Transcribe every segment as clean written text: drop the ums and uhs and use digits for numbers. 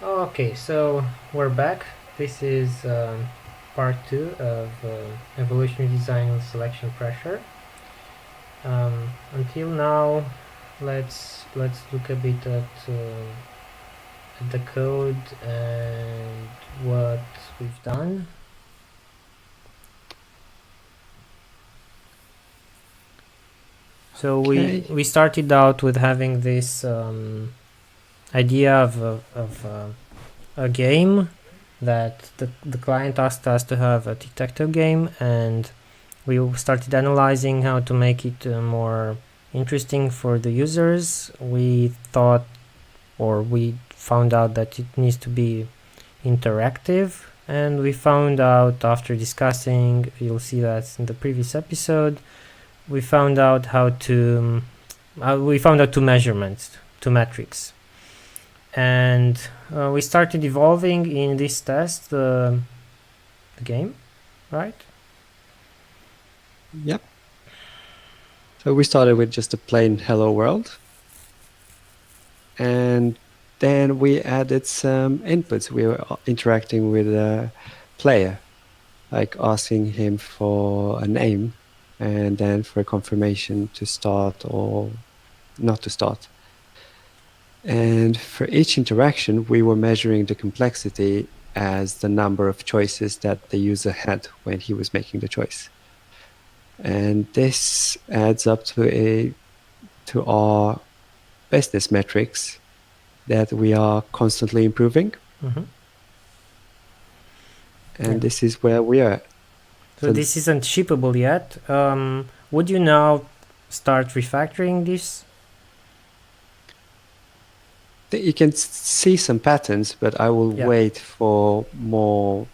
Okay, so we're back. This is part two of evolutionary design with selection pressure. Until now, let's look a bit at the code and what we've done. So we Okay. we started out with having this idea of a game that the client asked us to have a tic-tac-toe game, and we started analyzing how to make it more interesting for the users. We thought, or we found out that it needs to be interactive, and we found out after discussing, you'll see that in the previous episode, we found out how to we found out two measurements, two metrics, and we started evolving in this test the game, right? Yep. So we started with just a plain hello world. And then we added some inputs. We were interacting with a player, like asking him for a name and then for a confirmation to start or not to start. And for each interaction, we were measuring the complexity as the number of choices that the user had when he was making the choice. And this adds up to our business metrics that we are constantly improving. Mm-hmm. Yeah. And this is where we are. So So this isn't shippable yet. Would you now start refactoring this? you can see some patterns, but I will Yeah. wait for more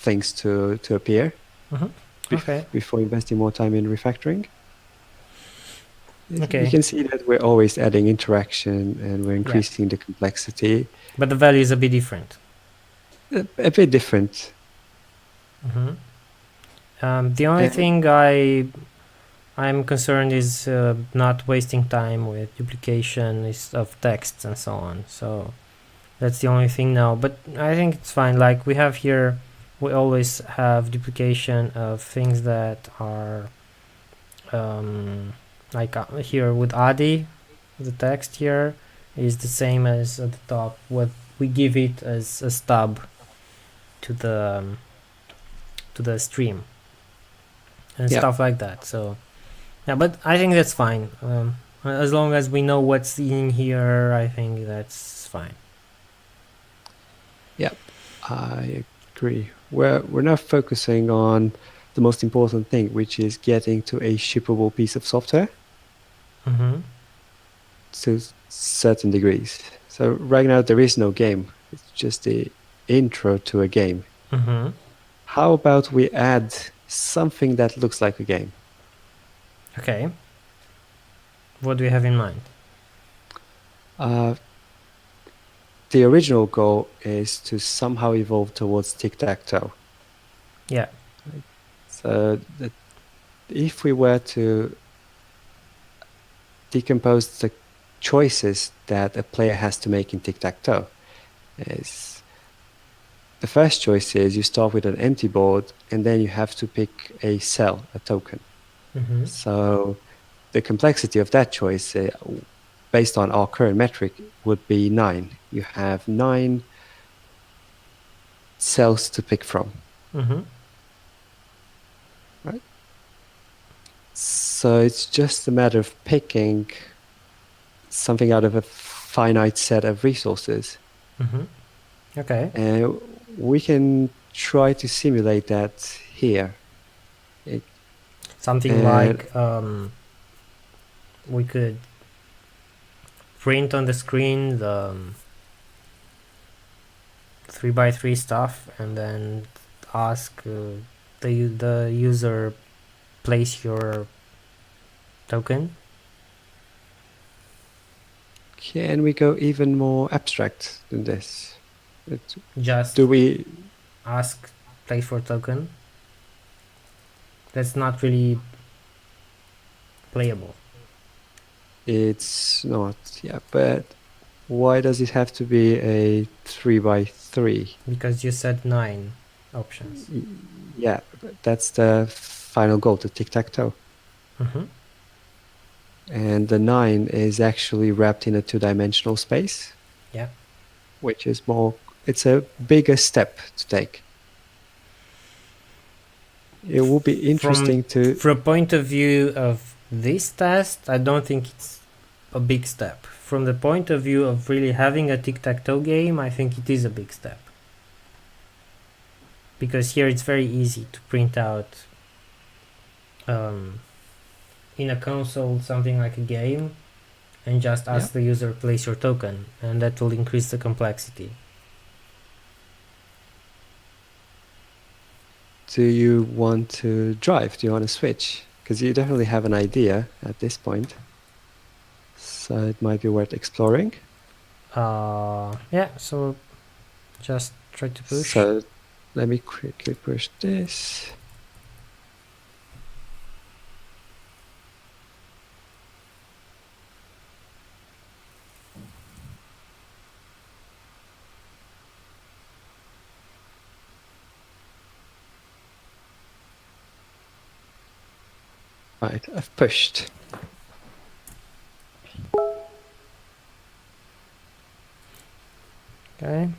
things to appear Mm-hmm. Okay. before investing more time in refactoring. You Okay. can see that we're always adding interaction and we're Yeah. increasing the complexity. But the value is a bit different. A bit different. Mm-hmm. The only And thing I'm concerned is not wasting time with duplication of texts and so on. So that's the only thing now. But I think it's fine. Like we have here, we always have duplication of things that are like here with Adi, the text here is the same as at the top. What we give it as a stub to the stream and yeah, stuff like that. So yeah, but I think that's fine. As long as we know what's in here, I think that's fine. yeah, I agree. We're now focusing on the most important thing, which is getting to a shippable piece of software Mm-hmm. to certain degrees. So right now there is no game. It's just the intro to a game. Mm-hmm. How about we add something that looks like a game? Okay. What do you have in mind? Uh, the original goal is to somehow evolve towards tic-tac-toe. Yeah. So that if we were to decompose the choices that a player has to make in tic-tac-toe, is the first choice is you start with an empty board and then you have to pick a cell, a token. Mm-hmm. So the complexity of that choice, based on our current metric, would be 9. You have 9 cells to pick from, Mm-hmm. right? So it's just a matter of picking something out of a finite set of resources. Mm-hmm. Okay. And we can try to simulate that here. Something And like we could print on the screen the 3x3 stuff and then ask the user place your token. can we go even more abstract than this? Just Do we? ask place for token. That's not really playable. It's not, yeah, but Why does it have to be a 3x3? Because you said 9 options. Yeah, that's the final goal, the tic-tac-toe. Mm-hmm. And the 9 is actually wrapped in a two-dimensional space. Yeah. Which is it's a bigger step to take. It will be interesting From a point of view of this test, I don't think it's a big step. From the point of view of really having a tic-tac-toe game, I think it is a big step. Because here it's very easy to print out in a console something like a game and just ask the user place your token, and that will increase the complexity. Do you want to drive? Do you want to switch? Because you definitely have an idea at this point. So it might be worth exploring. Yeah, so just try to push. So let me quickly push this. Right, I've pushed. Okay.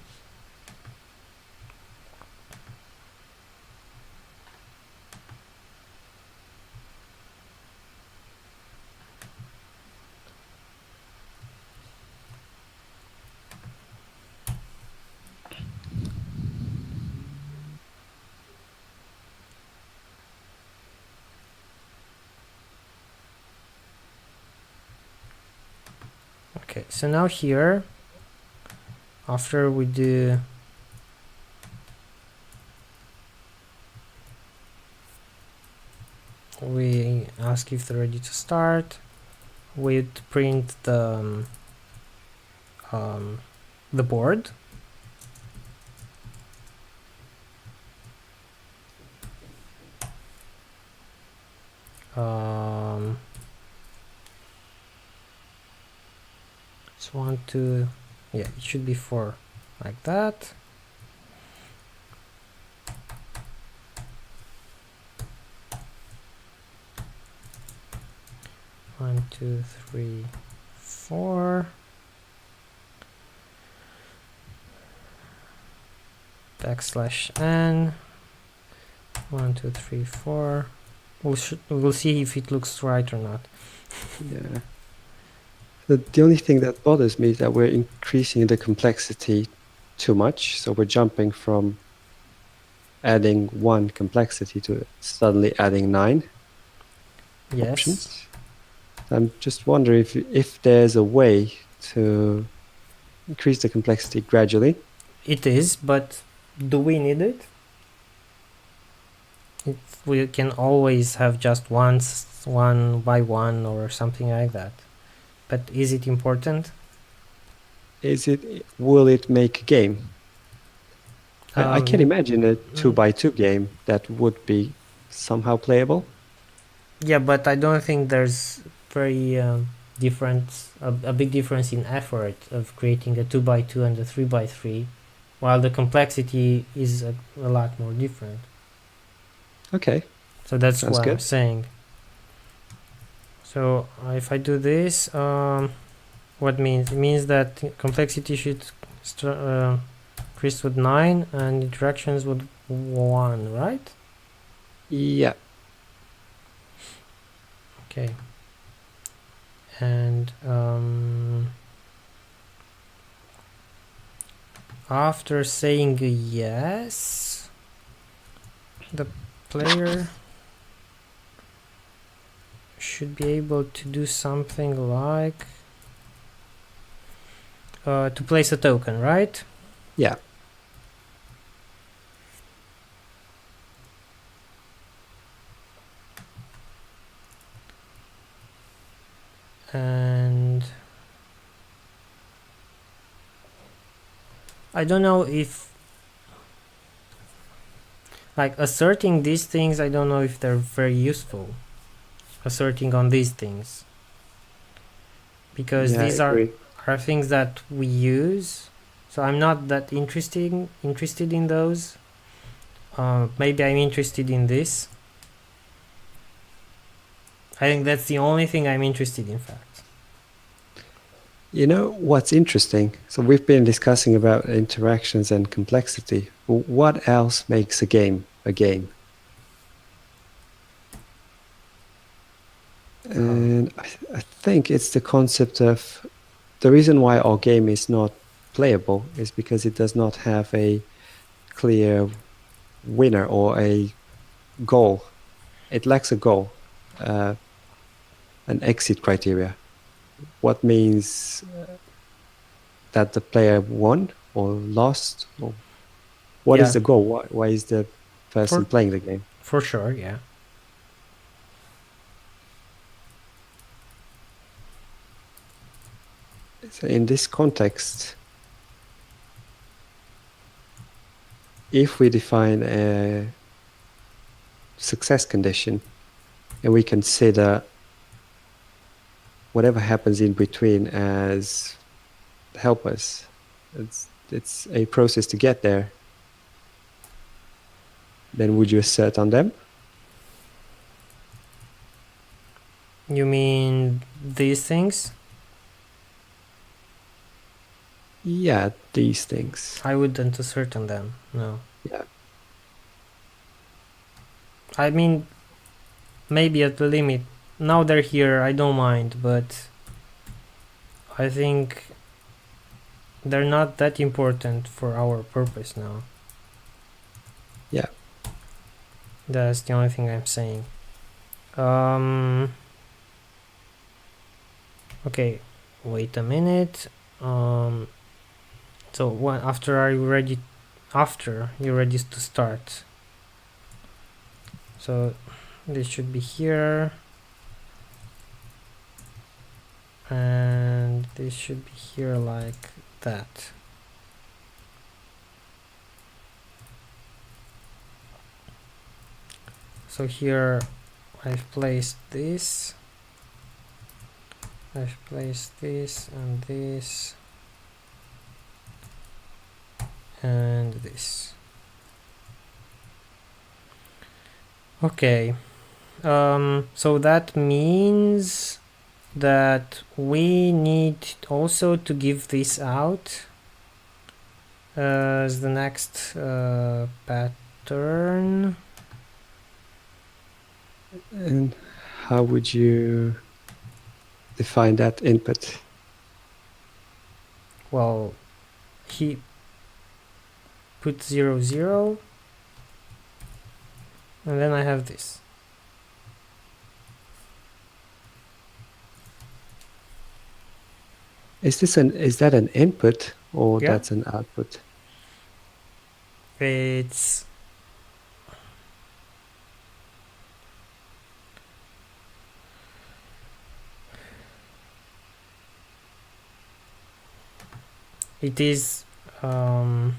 Okay, so now here, after we do we ask if they're ready to start, we'd print the board. It's 1, 2, yeah, it should be 4, like that. One, two, three, 4. \n. 1, 2, 3, 4. We'll see if it looks right or not. Yeah. The only thing that bothers me is that we're increasing the complexity too much. So we're jumping from adding 1 complexity to suddenly adding 9 options. I'm just wondering if there's a way to increase the complexity gradually. It is, but do we need it? We can always have just one by one or something like that. But is it important? Will it make a game? I can imagine a 2x2 game that would be somehow playable. Yeah, but I don't think there's very a big difference in effort of creating a 2x2 and a 3x3, while the complexity is a lot more different. Okay. So that's Sounds what good. I'm saying. So if I do this, what means? It means that complexity should increase with 9 and interactions with 1, right? Yeah. Okay. And after saying yes, the player should be able to do something like to place a token, right? Yeah. And I don't know if like asserting these things, I don't know if they're very useful. Asserting on these things, because Yeah, I agree. are things that we use, so I'm not that interested in those. Maybe I'm interested in this. I think that's the only thing I'm interested in fact. You know what's interesting? So we've been discussing about interactions and complexity. What else makes a game a game? And I think it's the concept of the reason why our game is not playable is because it does not have a clear winner or a goal. It lacks a goal, an exit criteria. What means that the player won or lost? Or what is Yeah, the goal? Why is the person for playing the game? for sure, yeah. So in this context, if we define a success condition and we consider whatever happens in between as helpers, it's a process to get there, then would you assert on them? You mean these things? Yeah, these things. I wouldn't assert on them, no. Yeah. I mean, maybe at the limit. Now they're here, I don't mind, but I think they're not that important for our purpose now. Yeah. That's the only thing I'm saying. Okay, wait a minute. So when after you're ready to start. So this should be here. And this should be here like that. So here I've placed this and this and this. Okay, so that means that we need also to give this out as the next pattern. And how would you define that input? Well, he put 0 0 and then I have this. Is that an input or Yeah, that's an output? it's it is oh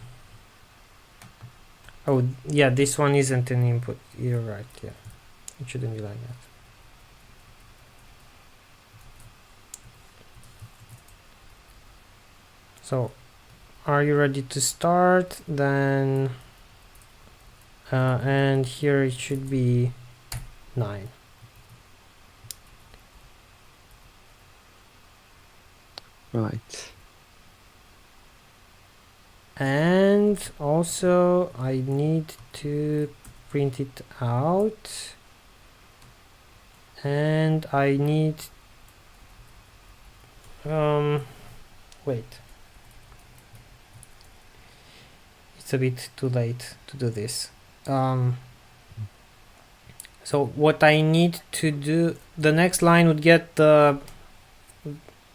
yeah, this one isn't an input, you're right, yeah, it shouldn't be like that. So are you ready to start? Then and here it should be 9. Right. And also I need to print it out, and I need wait, it's a bit too late to do this. So what I need to do, the next line would get the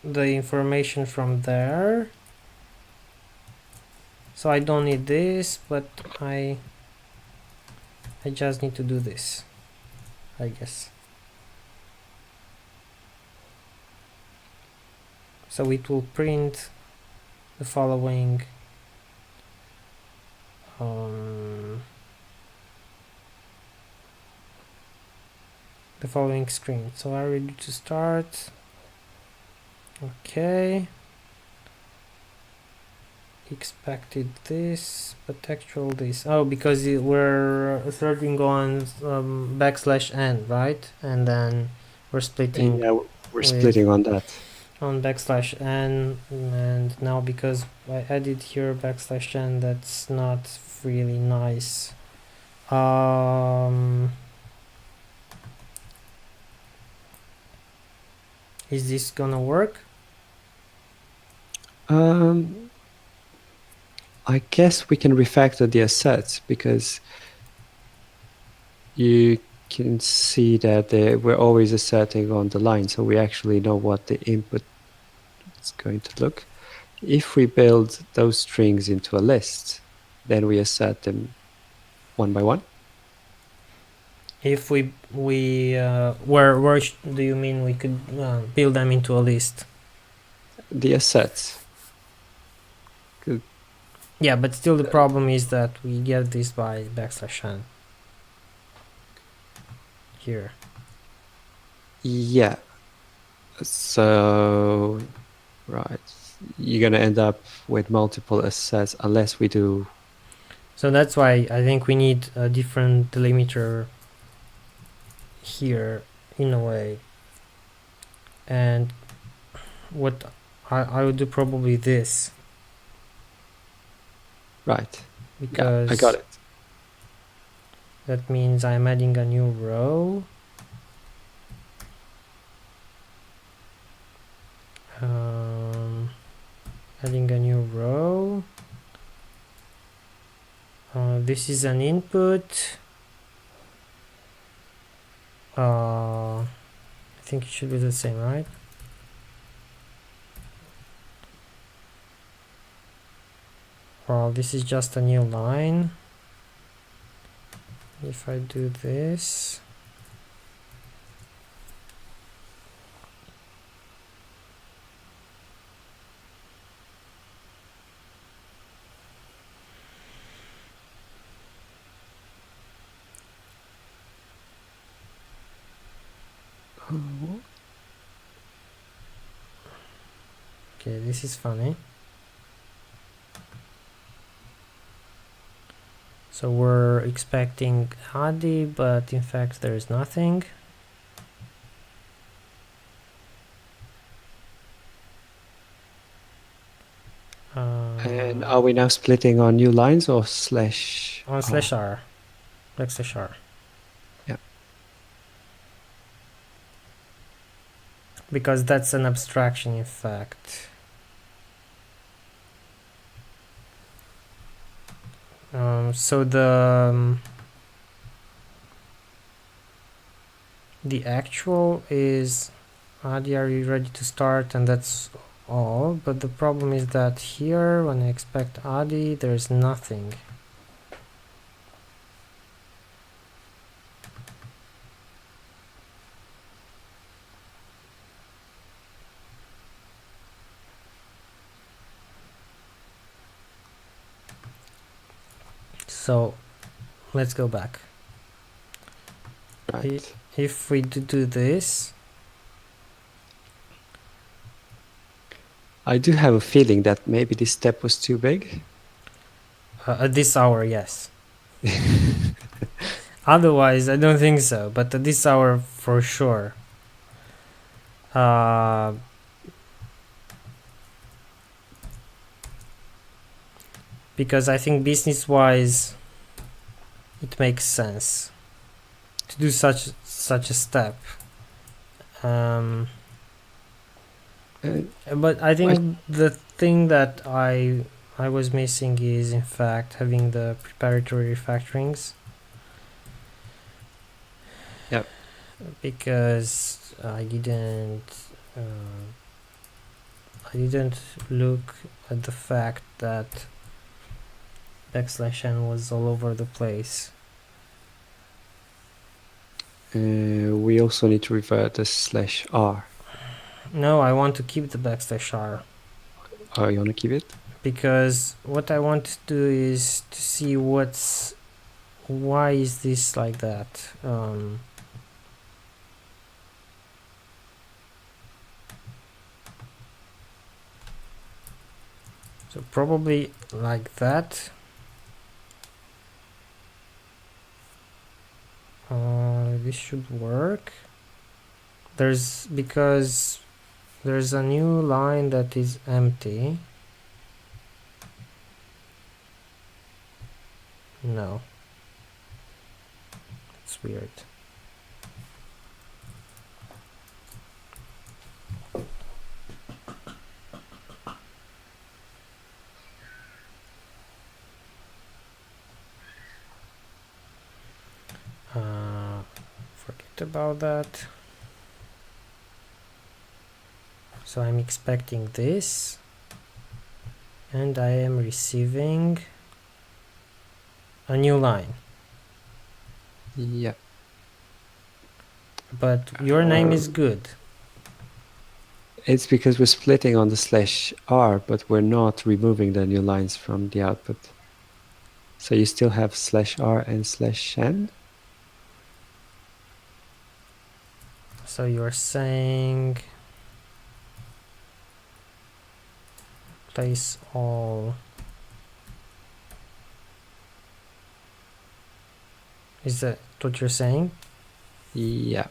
information from there, so I don't need this, but I just need to do this, I guess. So it will print the following screen. So are we ready to start? Okay. expected this, but actual this. Oh, because we're asserting on \n, right? And then we're splitting Yeah, we're with splitting on that. on \n, and now because I added here \n, that's not really nice. Is this gonna work? I guess we can refactor the assets because you can see that we're always asserting on the line, so we actually know what the input is going to look. If we build those strings into a list, then we assert them one by one. If we where do you mean we could build them into a list? The assets. Yeah, but still the problem is that we get this by \n here. Yeah. So, right. You're going to end up with multiple assets unless we do. So that's why I think we need a different delimiter here in a way. And what I would do probably this. Right. Because yeah, I got it. that means I'm adding a new row. Adding a new row. This is an input. I think it should be the same, right? Well, this is just a new line. If I do this, okay, this is funny. So we're expecting Adi, but in fact there is nothing. And are we now splitting on new lines or slash? On /r, \r. Yeah. Because that's an abstraction, in fact. So the actual is Adi, are you ready to start? And that's all. But the problem is that here, when I expect Adi, there's nothing. So let's go back. Right. If we do this, I do have a feeling that maybe this step was too big. at this hour, yes. Otherwise, I don't think so. But at this hour, for sure. Because I think business-wise, it makes sense to do such a step. But I think the thing that I was missing is in fact having the preparatory refactorings. Yep. Because I didn't look at the fact that \n was all over the place. We also need to revert the /r. No, I want to keep the \r. Oh, you want to keep it? Because what I want to do is to see why is this like that. So probably like that. This should work. Because there's a new line that is empty. No, it's weird. Forget about that. So I'm expecting this, and I am receiving a new line. Yeah. But your name is good. It's because we're splitting on the /r, but we're not removing the new lines from the output. So you still have /r and /n. So you're saying place all. Is that what you're saying? Yeah.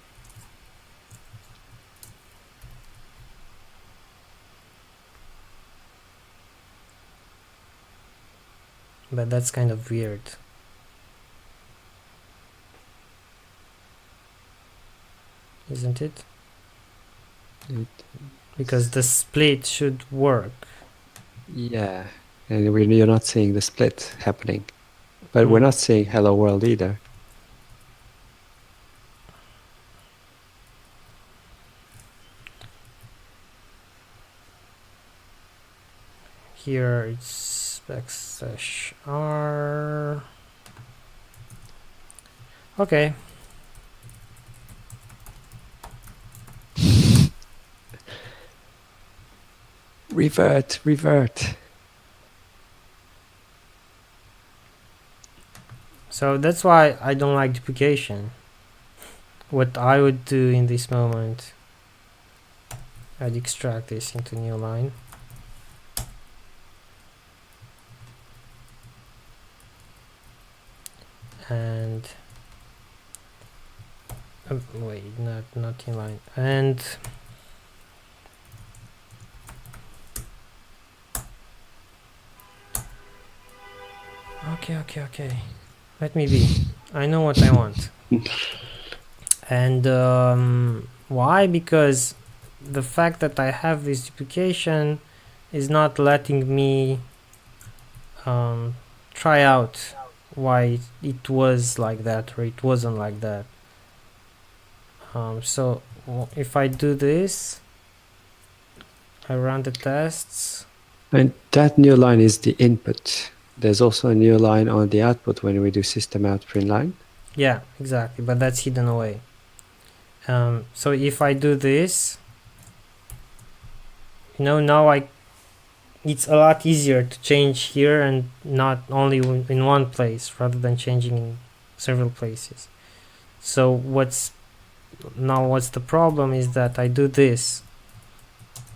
But that's kind of weird. Isn't it? Because the split should work. Yeah. And you're not seeing the split happening. But we're not seeing hello world either. Here it's \r. Okay. Revert. So that's why I don't like duplication. What I would do in this moment, I'd extract this into new line. And wait, not in line. And okay. Let me be. I know what I want. And why? Because the fact that I have this duplication is not letting me try out why it was like that or it wasn't like that. So if I do this, I run the tests. And that new line is the input. There's also a new line on the output when we do system out print line. Yeah, exactly, but that's hidden away. So if I do this, now it's a lot easier to change here and not only in one place rather than changing in several places. So what's the problem is that I do this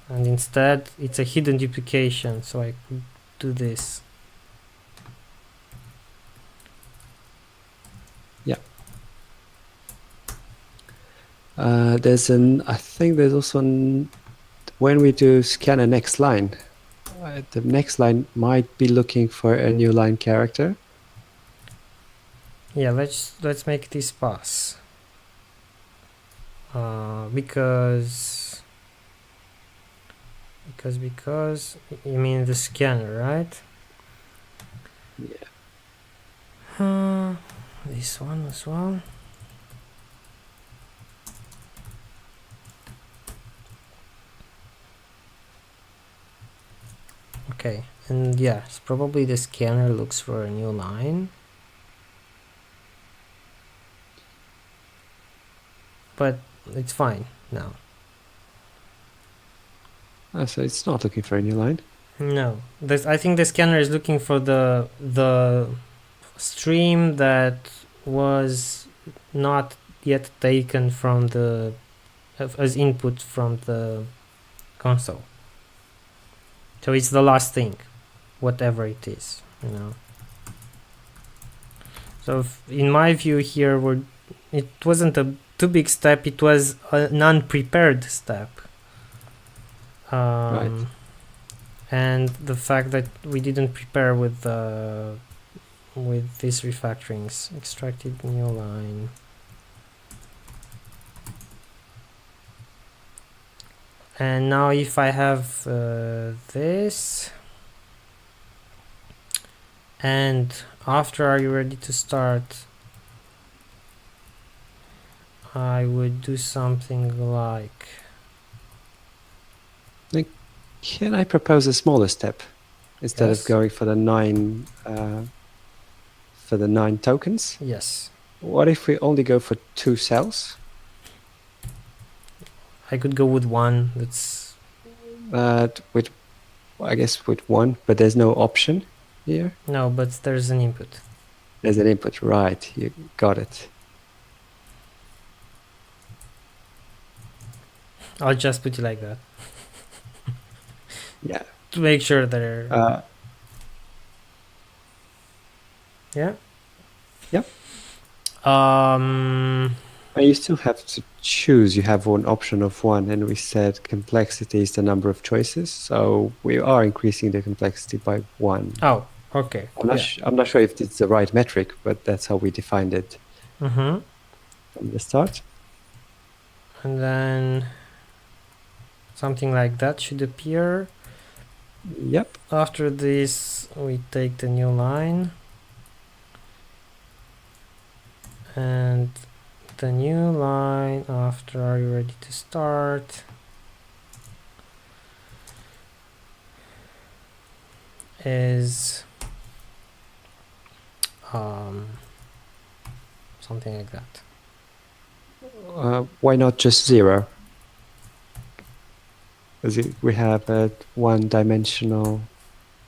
and instead it's a hidden duplication, so I could do this. Yeah. I think there's also when we do scan a next line, the next line might be looking for a new line character. Yeah, let's make this pass. Because you mean the scanner, right? Yeah. This one as well. Okay, and yes, probably the scanner looks for a new line. But it's fine now. So it's not looking for a new line. No, I think the scanner is looking for the stream that was not yet taken from the as input from the console. So it's the last thing. whatever it is, you know. So in my view here, it wasn't a too big step, it was an unprepared step. Right. And the fact that we didn't prepare with these refactorings. Extracted new line. And now if I have this, and after are you ready to start, I would do something like... Can I propose a smaller step instead Yes. of going for the 9 tokens? Yes. What if we only go for 2 cells? I could go with 1. That's With, I guess, with 1, but there's no option here. no, but there's an input. There's an input, right? You got it. I'll just put it like that. Yeah. To make sure they're... yeah. Yep. But you still have to choose. You have one option of 1, and we said complexity is the number of choices. So we are increasing the complexity by 1. Oh, okay. I'm not sure if it's the right metric, but that's how we defined it from the start. And then something like that should appear. Yep. After this, we take the new line, and the new line after are you ready to start is something like that. Why not just 0? Because we have a one-dimensional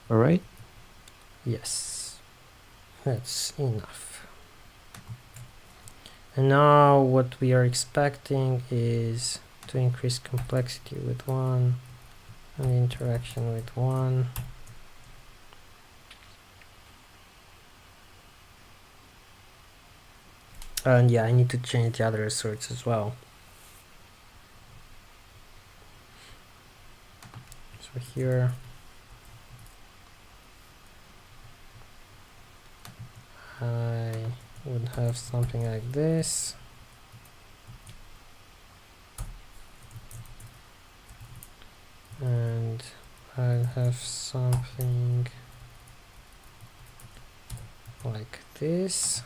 array. Yes, that's enough. And now what we are expecting is to increase complexity with 1 and interaction with 1. And yeah, I need to change the other asserts as well. So here I would have something like this. And I'll have something like this.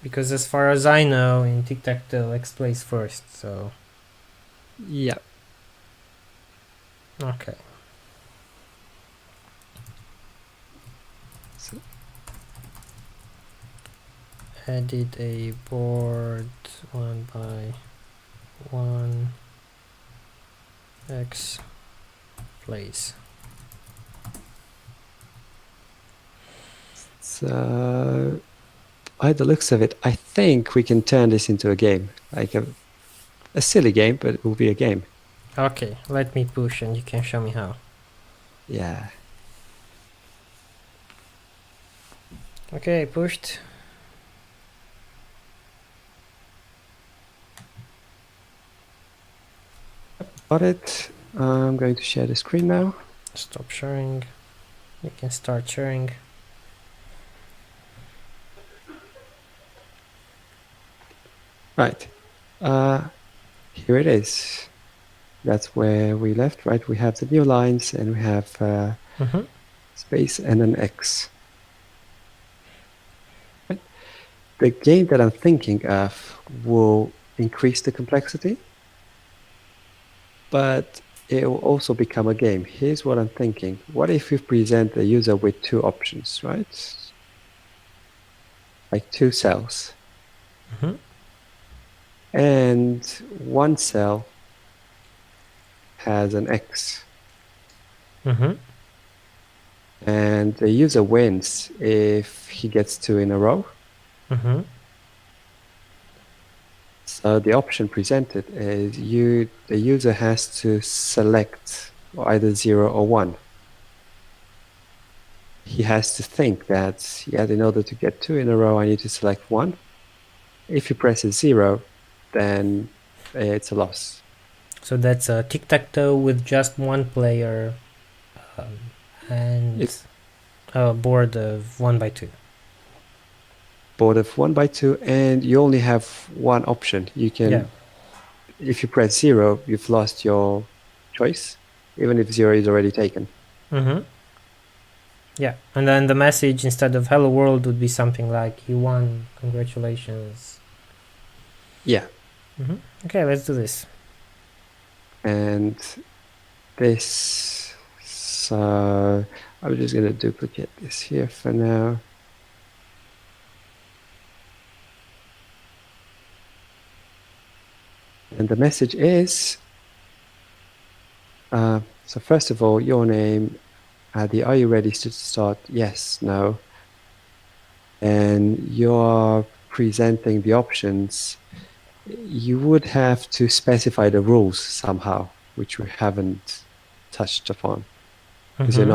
Because as far as I know, in tic-tac-toe, X plays first, so... Yeah. Okay. So Edit a board 1 by 1 X plays. So by the looks of it, I think we can turn this into a game, like a silly game, but it will be a game. Okay, let me push and you can show me how. Yeah. Okay, pushed. Got it. I'm going to share the screen now. Stop sharing. You can start sharing. Right. Here it is. That's where we left, right? We have the new lines and we have space and an X. Right? The game that I'm thinking of will increase the complexity, but it will also become a game. Here's what I'm thinking. What if we present the user with 2 options, right? Like 2 cells. And 1 cell has an X. And the user wins if he gets 2 in a row. So the option presented is the user has to select either 0 or 1. He has to think that, yeah, in order to get 2 in a row, I need to select 1. If he presses 0, then it's a loss. So that's a tic-tac-toe with just one player, um, and a board of 1 by 2. Board of 1 by 2, and you only have one option. You can, Yeah. if you press 0, you've lost your choice, even if 0 is already taken. Mm-hmm. Yeah, and then the message instead of "Hello World" would be something like "You won, congratulations." Yeah. Mm-hmm. Okay, let's do this. And this, so I'm just going to duplicate this here for now. And the message is, so first of all, your name, are you ready to start? Yes, no. And you're presenting the options. You would have to specify the rules somehow, which we haven't touched upon, because Mm-hmm.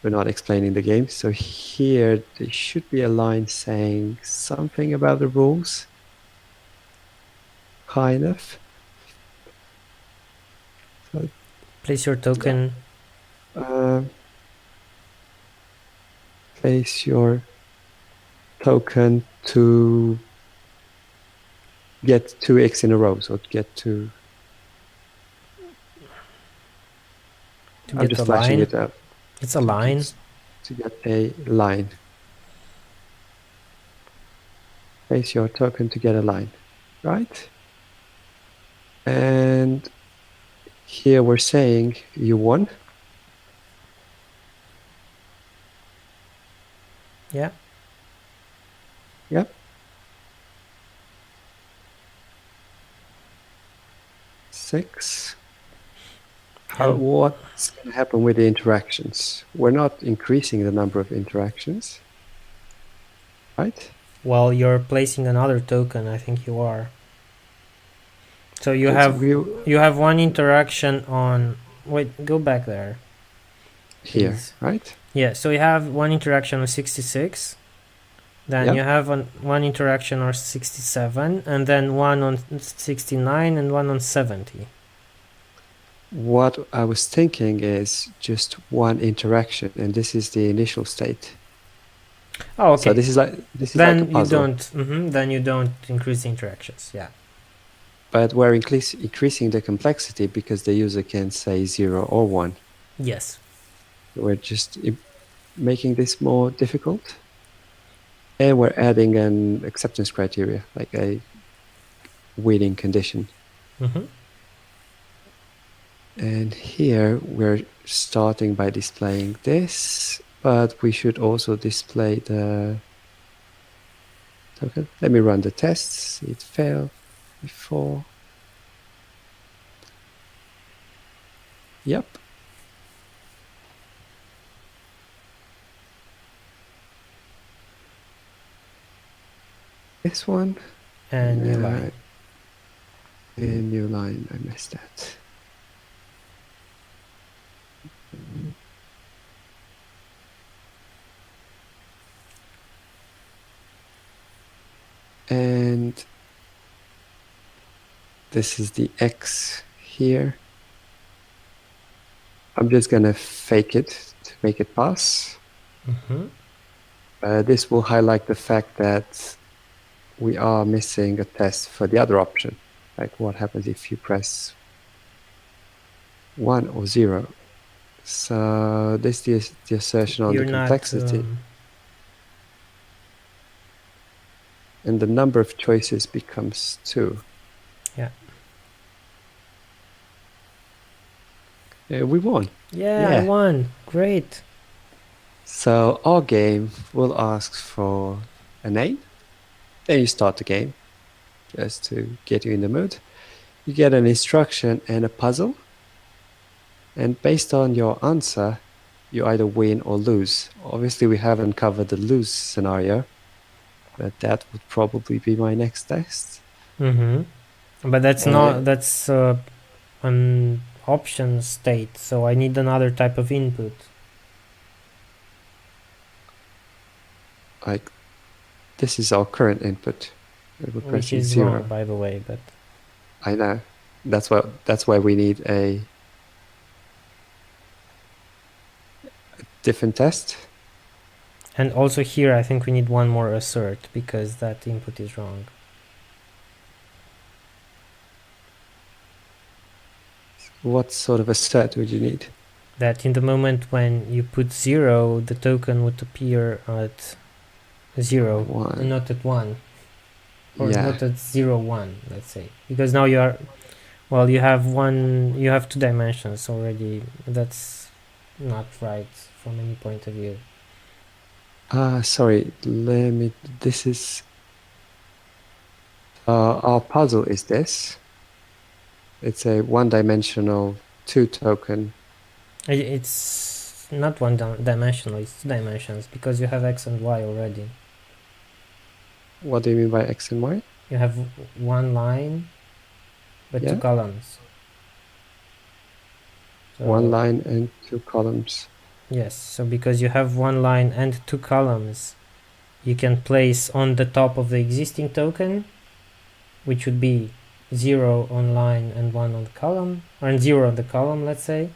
we're not explaining the game. So here there should be a line saying something about the rules, kind of. So, Place your token. yeah. Place your token to get 2x in a row. So to get to To I'm get just a flashing line. it up. It's a line. To get a line. Place your token to get a line, right? And here we're saying you won. Yeah. Yep. 6. And What's going to happen with the interactions? We're not increasing the number of interactions, right? while you're placing another token, I think you are. So you It's have one interaction on. Wait, go back there, here, please. right? Yeah. So you have one interaction on 66. Then you Yep. have one interaction on 67, and then one on 69, and one on 70. What I was thinking is just one interaction, and this is the initial state. Oh, So okay. this is like a Then you puzzle, don't. Then you don't increase the interactions. Yeah. but we're increasing the complexity because the user can say 0 or 1. Yes. We're just making this more difficult, and we're adding an acceptance criteria, like a winning condition. Mm-hmm. And here we're starting by displaying this, but we should also display the token. Let me run the tests. It failed before. Yep. This one. And new line. A new line. I missed that. And this is the X here. I'm just going to fake it to make it pass. Mm-hmm. This will highlight the fact that we are missing a test for the other option. Like what happens if you press 1 or 0. So this is the assertion on You're the not. complexity. And the number of choices becomes 2. Yeah. We won. Yeah, I won. Great. So our game will ask for a name. Then you start the game, just to get you in the mood. You get an instruction and a puzzle. And based on your answer, you either win or lose. Obviously, we haven't covered the lose scenario, but that would probably be my next test. Mm-hmm. But that's not, that's an option state, so I need another type of input. Like, this is our current input. We're Which pressing is 0. wrong, by the way, but I know. That's why we need a different test. and also here I think we need one more assert because that input is wrong. What sort of assert would you need? That in the moment when you put 0, the token would appear at 0 and 1. not at 1, or Yeah. not at 0, 1, let's say, because now you are, well, you have you have 2 dimensions already. That's not right from any point of view. Sorry. This is our puzzle is this. It's a one-dimensional 2 token. It's not one dimensional, it's 2 dimensions because you have x and y already. What do you mean by x and y? You have one line but 2 Yeah. columns. So, One line and 2 columns. yes, so because you have one line and 2 columns, you can place on the top of the existing token, which would be 0 on line and 1 on the column, or 0 on the column, let's say.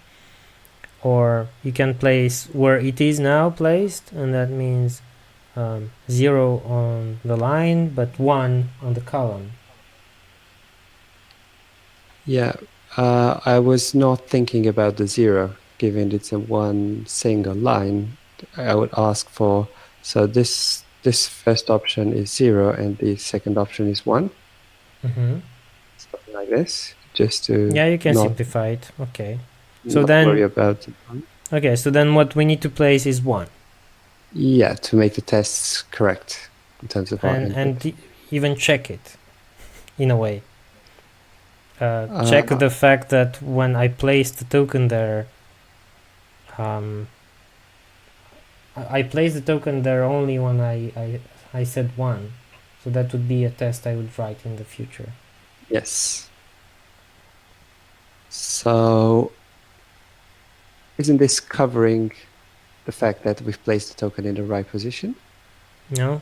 Or you can place where it is now placed, and that means 0 on the line but 1 on the column. Yeah. I was not thinking about the 0, given it's a one single line. I would ask for, so this first option is 0 and the second option is 1. Mm-hmm. Something like this, just to Yeah, you can not simplify it. Okay. So not then, worry about the 1. okay, so then what we need to place is 1. Yeah, to make the tests correct in terms of our input. And even check it, in a way. Check the fact that when I placed the token there, I placed the token there only when I said 1. So that would be a test I would write in the future. Yes. So isn't this covering the fact that we've placed the token in the right position? No?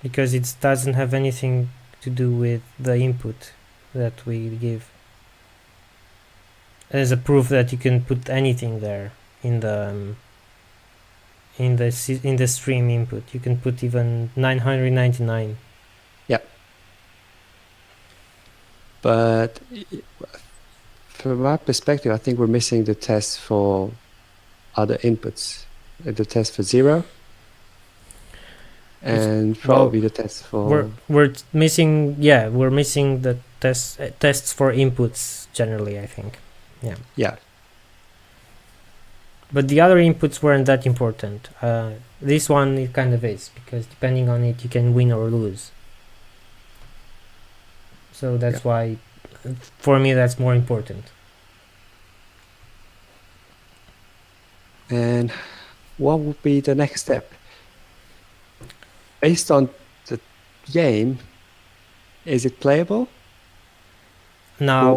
Because it doesn't have anything to do with the input that we give. As a proof that you can put anything there in the in the stream input. You can put even 999. Yeah. But from our perspective, I think we're missing the test for other inputs. The test for 0 and probably the test for... We're missing, yeah, we're missing the tests for inputs generally, I think. Yeah. Yeah. But the other inputs weren't that important. This one it kind of is, because depending on it you can win or lose. So that's why, for me, that's more important. And what would be the next step? Based on the game, is it playable? Now,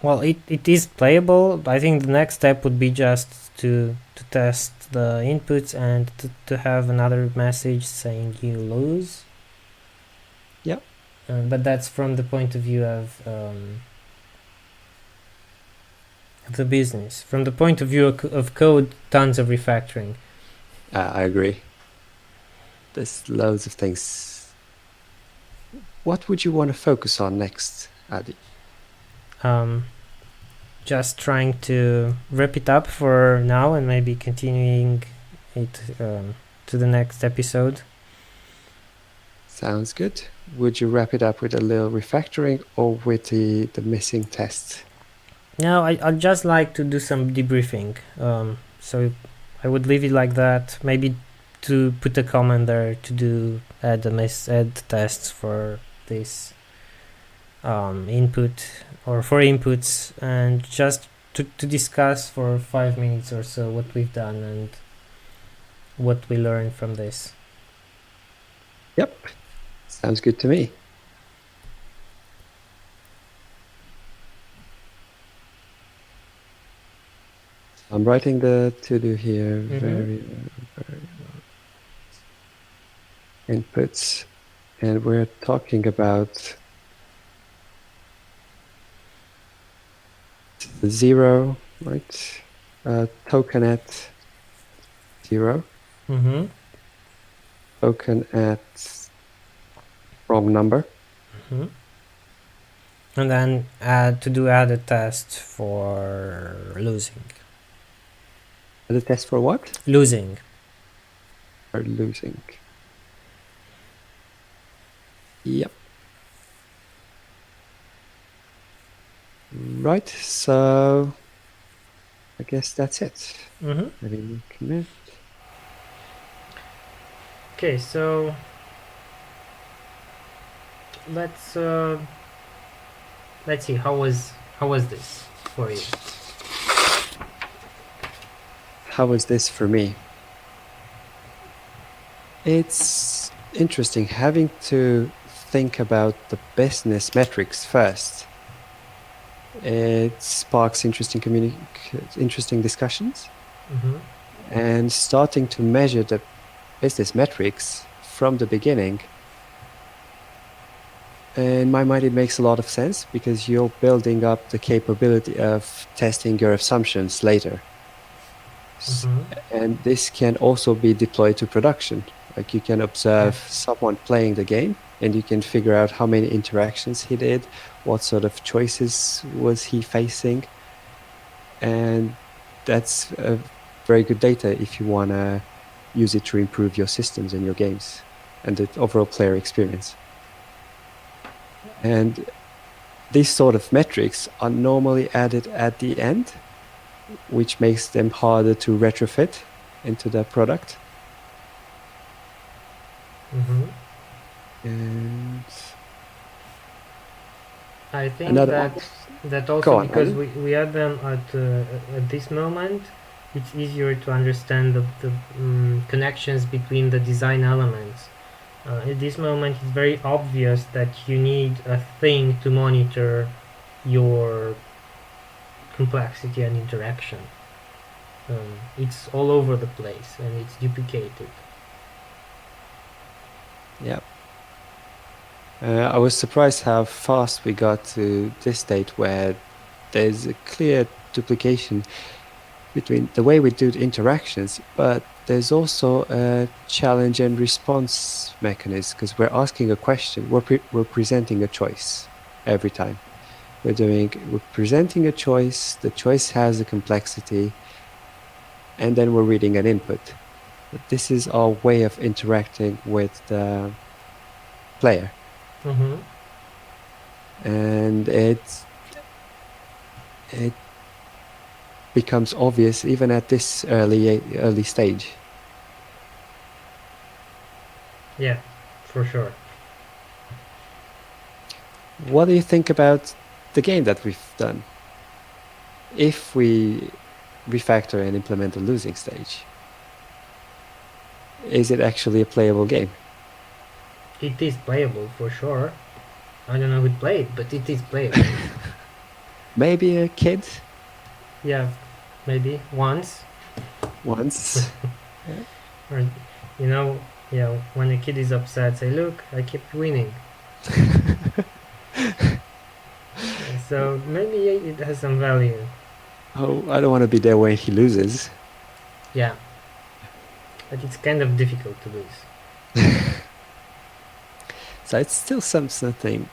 well, it is playable. I think the next step would be just to test the inputs and to have another message saying you lose. Yeah. But that's from the point of view of the business. From the point of view of code, tons of refactoring. I agree. There's loads of things. What would you want to focus on next, Adi? Just trying to wrap it up for now and maybe continuing it to the next episode. Sounds good. Would you wrap it up with a little refactoring or with the missing tests? No, I'd just like to do some debriefing. So I would leave it like that. Maybe to put a comment there to add tests for this input or for inputs, and just to discuss for 5 minutes or so what we've done and what we learned from this. Yep, sounds good to me. I'm writing the to-do here. Mm-hmm. Very well. Inputs, and we're talking about the 0, right? Token at 0, Mm-hmm. token at wrong number. Mm-hmm. And then add a test for losing. The test for what? Losing. For losing. Yep. Right. So I guess that's it. Mm-hmm. Maybe commit. Okay, so let's see how was this for you? How was this for me? It's interesting having to think about the business metrics first. It sparks interesting discussions, Mm-hmm. and starting to measure the business metrics from the beginning. In my mind, it makes a lot of sense because you're building up the capability of testing your assumptions later. Mm-hmm. And this can also be deployed to production. Like you can observe Yeah. someone playing the game and you can figure out how many interactions he did, what sort of choices was he facing. And that's very good data if you want to use it to improve your systems and your games and the overall player experience. And these sort of metrics are normally added at the end, which makes them harder to retrofit into the product. Mm-hmm. And I think another one. that Go also on, because Andy. we add them at this moment, it's easier to understand the connections between the design elements. At this moment, it's very obvious that you need a thing to monitor your complexity and interaction. It's all over the place and it's duplicated. Yeah. I was surprised how fast we got to this state where there's a clear duplication between the way we do the interactions, but there's also a challenge and response mechanism because we're asking a question, we're presenting a choice every time. We're presenting a choice, the choice has a complexity, and then we're reading an input. This is our way of interacting with the player. Mm-hmm. And it becomes obvious even at this early stage. Yeah, for sure. What do you think about the game that we've done? If we refactor and implement the losing stage, is it actually a playable game? It is playable for sure. I don't know who played, but it is playable. Maybe a kid Yeah, maybe once. once. Or, you know, yeah, when a kid is upset, say, look, I kept winning. So maybe it has some value. Oh, I don't want to be there when he loses. Yeah, but it's kind of difficult to lose. So it's still something.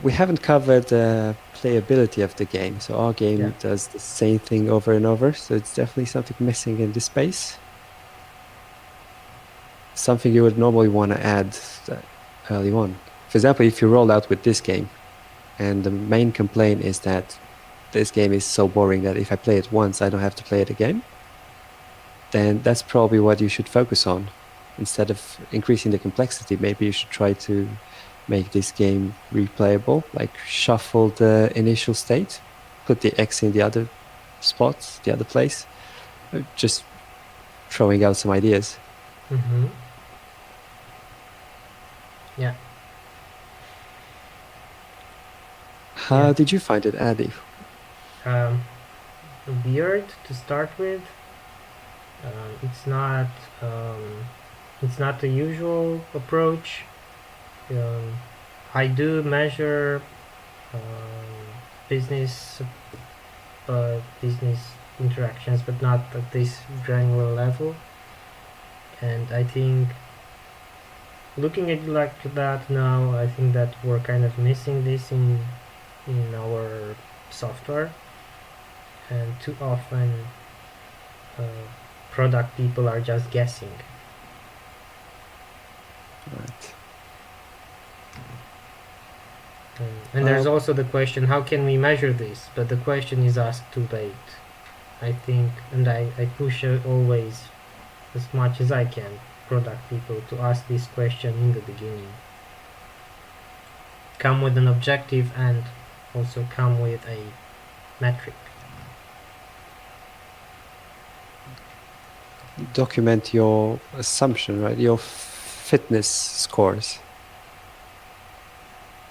We haven't covered the playability of the game. So our Yeah. game does the same thing over and over. So it's definitely something missing in this space. Something you would normally want to add early on. For example, if you roll out with this game and the main complaint is that this game is so boring that if I play it once, I don't have to play it again, then that's probably what you should focus on. Instead of increasing the complexity, maybe you should try to make this game replayable, like shuffle the initial state, put the X in the other spot, the other place, just throwing out some ideas. Mm-hmm. Yeah. How Yeah. did you find it, Adi? Um, weird to start with. It's not the usual approach. Um, I do measure business business interactions, but not at this granular level. And I think looking at it like that now, I think that we're kind of missing this in our software, and too often uh, product people are just guessing. Right. And there's also the question, how can we measure this? But the question is asked too late, I think, and I push always as much as I can product people to ask this question in the beginning. Come with an objective and also come with a metric. Document your assumption, right? Your fitness scores.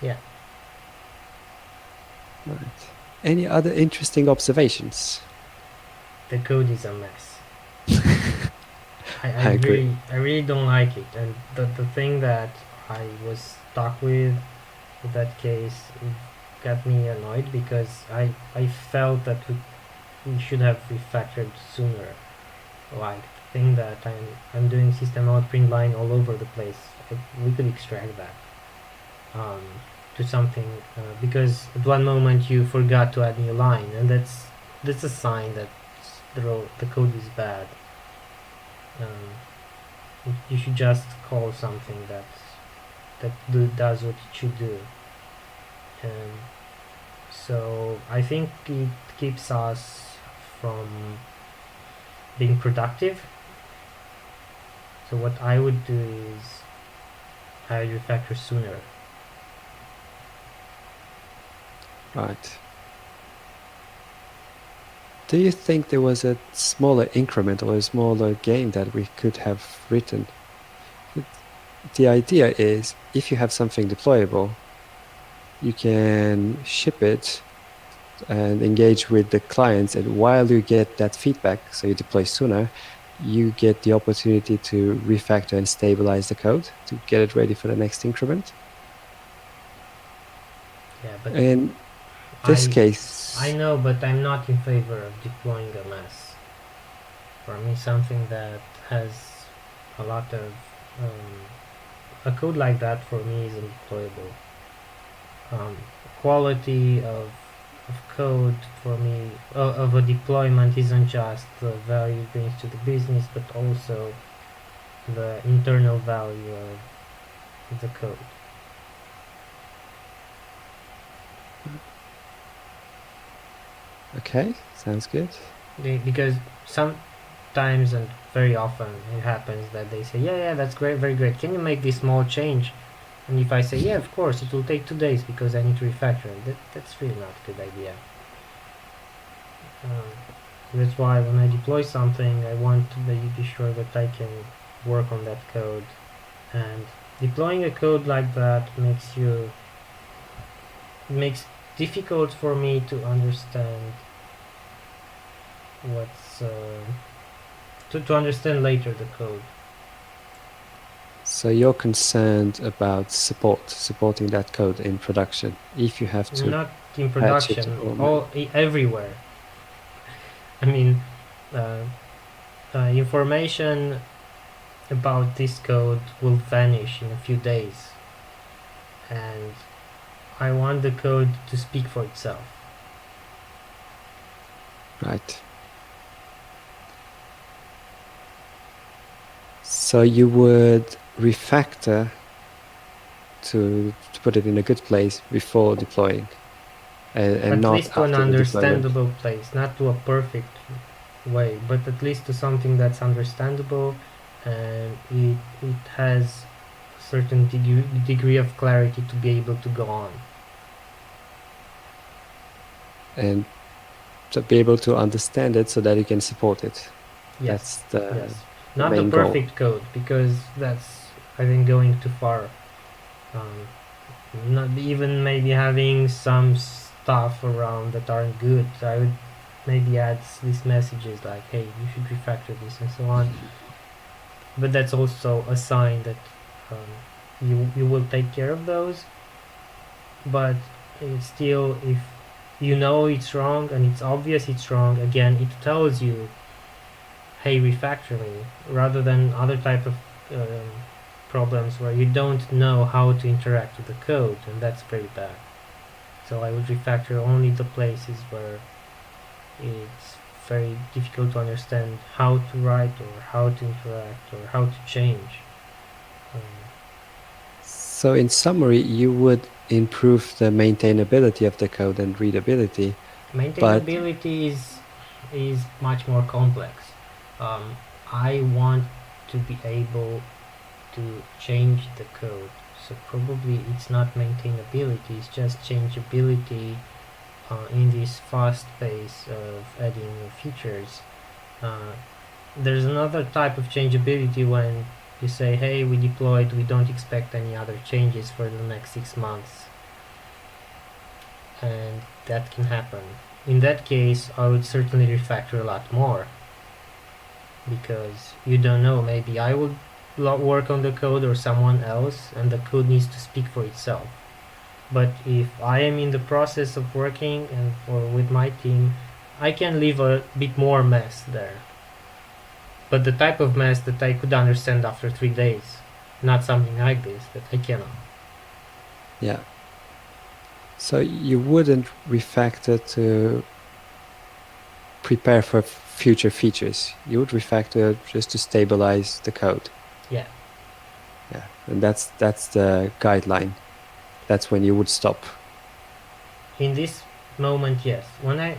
Yeah. Right. Any other interesting observations? The code is a mess. I agree. I really don't like it, and the thing that I was stuck with that case got me annoyed because I felt that we should have refactored sooner. Like the thing that I'm doing system out print line all over the place. We could extract that to something because at one moment you forgot to add new line, and that's a sign that the code is bad. You should just call something does what it should do. And so I think it keeps us from being productive. So what I would do is I refactor sooner. Right. Do you think there was a smaller increment or a smaller game that we could have written? The idea is if you have something deployable, you can ship it and engage with the clients, and while you get that feedback, so you deploy sooner, you get the opportunity to refactor and stabilize the code to get it ready for the next increment. Yeah, but In this case, I know, but I'm not in favor of deploying a mess. For me, something that has a lot of a code like that for me is undeployable. Quality of code for me of a deployment isn't just the value it brings to the business, but also the internal value of the code. okay, sounds good. Because sometimes and very often it happens that they say, yeah, that's great, very great. Can you make this small change? And if I say, yeah, of course, it will take 2 days because I need to refactor it, that's really not a good idea. That's why when I deploy something, I want to be sure that I can work on that code. And deploying a code like that makes difficult for me to understand what's to understand later the code. So you're concerned about supporting that code in production if you have to Not in patch it production, or everywhere. I mean, uh, information about this code will vanish in a few days, and I want the code to speak for itself. right. So you would refactor to put it in a good place before deploying, and At not least to an after the deployment. understandable place, not to a perfect way, but at least to something that's understandable, and it has a certain degree of clarity to be able to go on. And to be able to understand it so that you can support it. Yes, That's yes. the Not the main goal. perfect code, because that's, I think, going too far. Um, Not even maybe having some stuff around that aren't good. I would maybe adds these messages like, hey, you should refactor this and so on. But that's also a sign that you will take care of those. But it's still, if you know it's wrong and it's obvious it's wrong, again, it tells you, hey, refactor me, rather than other type of um, problems where you don't know how to interact with the code, and that's very bad. So I would refactor only the places where it's very difficult to understand how to write or how to interact or how to change. Um, So in summary, you would improve the maintainability of the code and readability, but Maintainability is much more complex. Um, I want to be able to change the code, so probably it's not maintainability; it's just changeability in this fast pace of adding new features. Uh, there's another type of changeability when you say, hey, we deployed, we don't expect any other changes for the next 6 months, and that can happen. In that case, I would certainly refactor a lot more, because you don't know, maybe I will work on the code or someone else, and the code needs to speak for itself. But if I am in the process of working and or with my team, I can leave a bit more mess there. But the type of mess that I could understand after 3 days, not something like this that I cannot. yeah. So you wouldn't refactor to prepare for future features. You would refactor just to stabilize the code. Yeah. Yeah, and that's the guideline. That's when you would stop. In this moment, yes.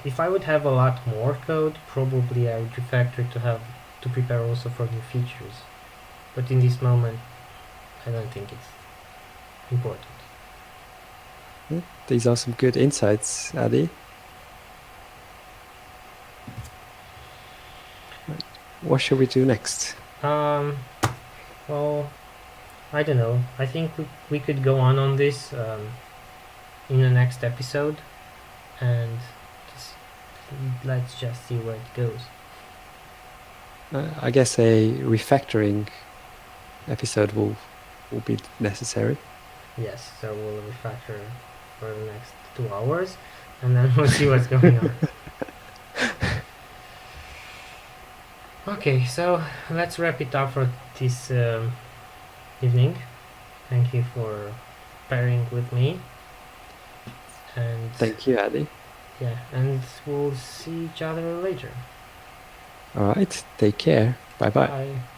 If I would have a lot more code, probably I would refactor to prepare also for new features. But in this moment, I don't think it's important. Yeah, these are some good insights, Adi. Right. What should we do next? Um, well, I don't know. I think we could go on this in the next episode, and just, let's just see where it goes. I guess a refactoring episode will be necessary. Yes, so we'll refactor for the next 2 hours, and then we'll see what's going on. Okay, so let's wrap it up for this evening. Thank you for pairing with me, and Thank you, Adi. yeah, and we'll see each other later. All right, take care. Bye bye. Bye.